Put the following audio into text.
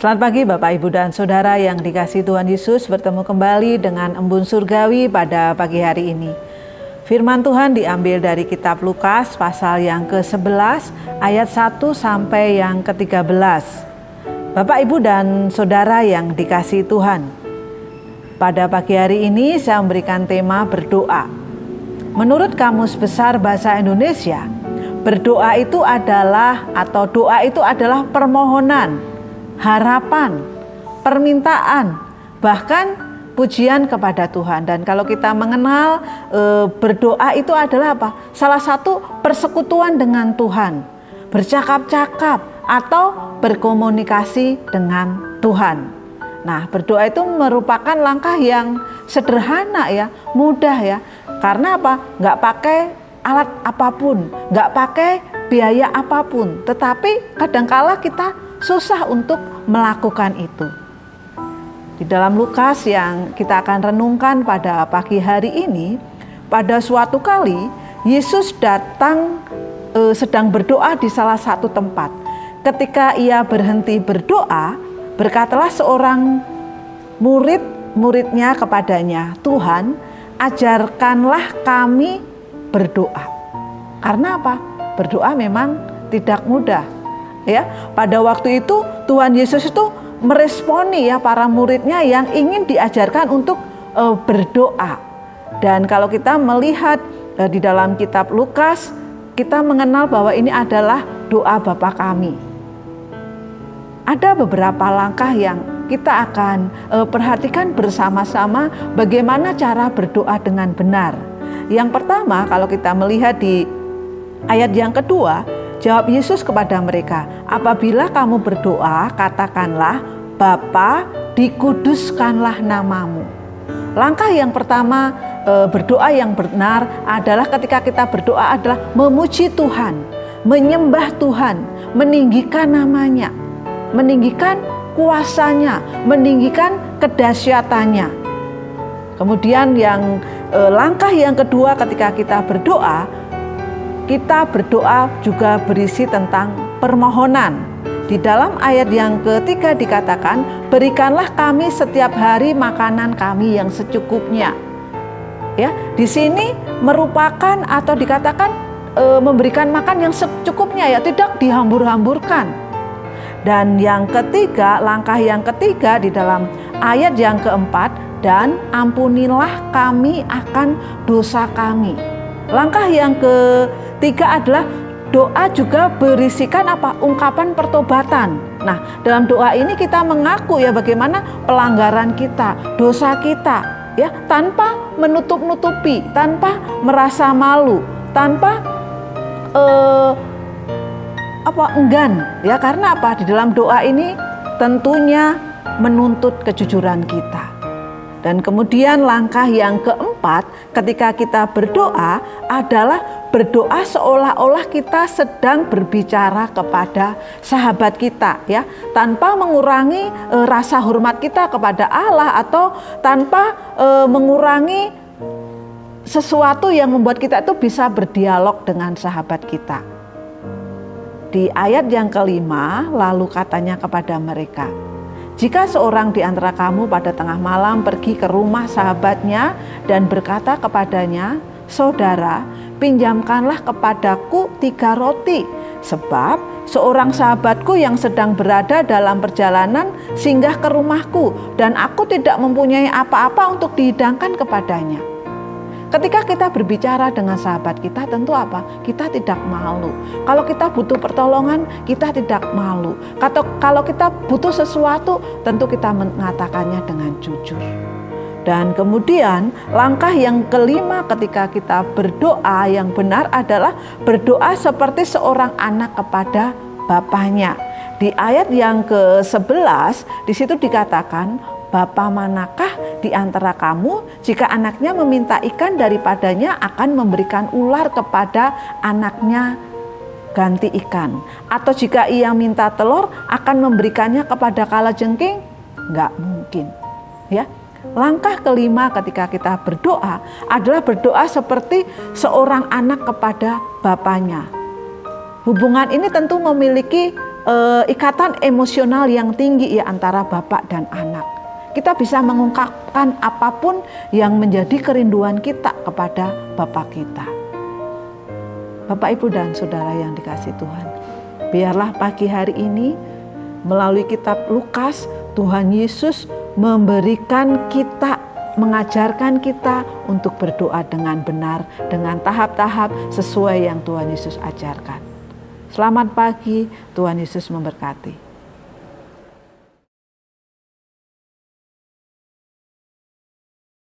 Selamat pagi Bapak, Ibu, dan Saudara yang dikasihi Tuhan Yesus. Bertemu kembali dengan Embun Surgawi pada pagi hari ini. Firman Tuhan diambil dari kitab Lukas pasal yang ke-11 ayat 1 sampai yang ke-13. Bapak, Ibu, dan Saudara yang dikasihi Tuhan, pada pagi hari ini saya memberikan tema berdoa. Menurut Kamus Besar Bahasa Indonesia, berdoa itu adalah permohonan, harapan, permintaan, bahkan pujian kepada Tuhan. Dan kalau kita mengenal berdoa itu adalah apa? Salah satu persekutuan dengan Tuhan, bercakap-cakap atau berkomunikasi dengan Tuhan. Nah, berdoa itu merupakan langkah yang sederhana ya, mudah ya. Karena apa? Nggak pakai alat apapun, nggak pakai biaya apapun. Tetapi kadangkala kita susah untuk melakukan itu. Di dalam Lukas yang kita akan renungkan pada pagi hari ini, pada suatu kali Yesus sedang berdoa di salah satu tempat. Ketika ia berhenti berdoa, berkatalah seorang muridnya kepadanya, "Tuhan, ajarkanlah kami berdoa." Karena apa? Berdoa memang tidak mudah. Ya, pada waktu itu Tuhan Yesus itu meresponi ya para muridnya yang ingin diajarkan untuk berdoa. Dan kalau kita melihat di dalam kitab Lukas, kita mengenal bahwa ini adalah doa Bapa kami. Ada beberapa langkah yang kita akan perhatikan bersama-sama bagaimana cara berdoa dengan benar. Yang pertama, kalau kita melihat di ayat yang kedua, jawab Yesus kepada mereka, "Apabila kamu berdoa, katakanlah, Bapa, dikuduskanlah namamu." Langkah yang pertama berdoa yang benar adalah ketika kita berdoa adalah memuji Tuhan, menyembah Tuhan, meninggikan namanya, meninggikan kuasanya, meninggikan kedahsyatannya. Kemudian langkah yang kedua ketika kita berdoa juga berisi tentang permohonan. Di dalam ayat yang ketiga dikatakan, "Berikanlah kami setiap hari makanan kami yang secukupnya." Ya, di sini merupakan atau dikatakan memberikan makan yang secukupnya ya, tidak dihambur-hamburkan. Dan langkah yang ketiga di dalam ayat yang keempat, "Dan ampunilah kami akan dosa kami." Langkah yang ketiga adalah doa juga berisikan ungkapan pertobatan. Nah, dalam doa ini kita mengaku ya bagaimana pelanggaran kita, dosa kita ya, tanpa menutup-nutupi, tanpa merasa malu, tanpa enggan ya, karena apa? Di dalam doa ini tentunya menuntut kejujuran kita. Dan kemudian langkah yang keempat ketika kita berdoa adalah berdoa seolah-olah kita sedang berbicara kepada sahabat kita ya, tanpa mengurangi rasa hormat kita kepada Allah atau tanpa mengurangi sesuatu yang membuat kita itu bisa berdialog dengan sahabat kita. Di ayat yang kelima, lalu katanya kepada mereka, "Jika seorang di antara kamu pada tengah malam pergi ke rumah sahabatnya dan berkata kepadanya, 'Saudara, pinjamkanlah kepadaku 3 roti, sebab seorang sahabatku yang sedang berada dalam perjalanan singgah ke rumahku dan aku tidak mempunyai apa-apa untuk dihidangkan kepadanya.'" Ketika kita berbicara dengan sahabat kita, tentu kita tidak malu. Kalau kita butuh pertolongan, kita tidak malu. Kalau kita butuh sesuatu, tentu kita mengatakannya dengan jujur. Dan kemudian langkah yang kelima ketika kita berdoa yang benar adalah berdoa seperti seorang anak kepada bapaknya. Di ayat yang ke-11 di situ dikatakan, "Bapa manakah di antara kamu jika anaknya meminta ikan daripadanya akan memberikan ular kepada anaknya ganti ikan? Atau jika ia minta telur akan memberikannya kepada kalajengking? Enggak mungkin." Ya. Langkah kelima ketika kita berdoa adalah berdoa seperti seorang anak kepada bapaknya. Hubungan ini tentu memiliki ikatan emosional yang tinggi ya antara bapak dan anak. Kita bisa mengungkapkan apapun yang menjadi kerinduan kita kepada bapak kita. Bapak, Ibu, dan saudara yang dikasihi Tuhan, biarlah pagi hari ini melalui kitab Lukas, Tuhan Yesus memberikan kita, mengajarkan kita untuk berdoa dengan benar, dengan tahap-tahap sesuai yang Tuhan Yesus ajarkan. Selamat pagi, Tuhan Yesus memberkati.